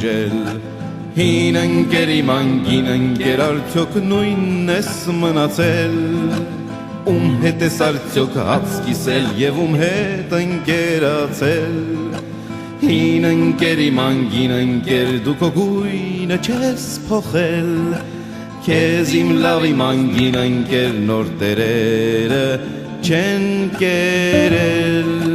բուժել Հին ընկերի մանգին ընկեր արդյոք նույնն ես մնացել Ում հետ ես արդյոք հաց կիսել և ում հետ ընկերացել Հին ընկերի մանգին ընկեր դու քո գույնը չես փոխել Քեզ իմ լավի մանգին ընկեր նոր տերերը չեն կերել